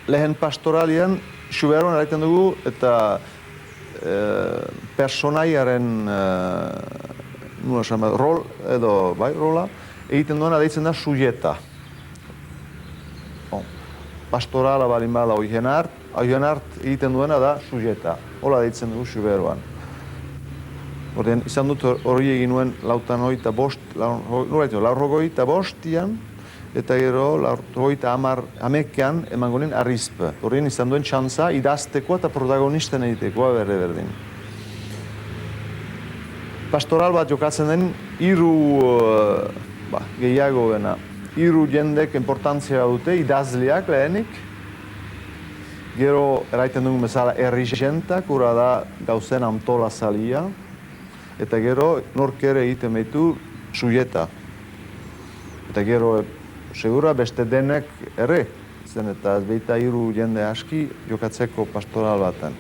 lehen pastoralian, Xuberoan eraiten dugu, eta personaiaren rol, edo, bai, rola, egiten duena deitzen da sujeta. Pastorala balin bada oien hart egiten duena da sujeta. Hola deitzen dugu Xuberoan. Horten, izan dut hori egin nuen laurogei eta bostian, eta gero laurogeita hamekean emango nien arrizpe. Horien izan duen txantza idaztekoa eta protagonisten egitekoa berdin. Pastoral bat jokatzen den gehiago dena. Hiru jendek importantzia dute, idazleak lehenik. Gero eraiten dugu bezala errigentak, ura da gauzen amtola zalia. Eta gero nork ere egiten behitu sujeta. Eta gero segura beste denek ere. Zen eta ez behita hiru jende aski jokatzeko pastoral baten.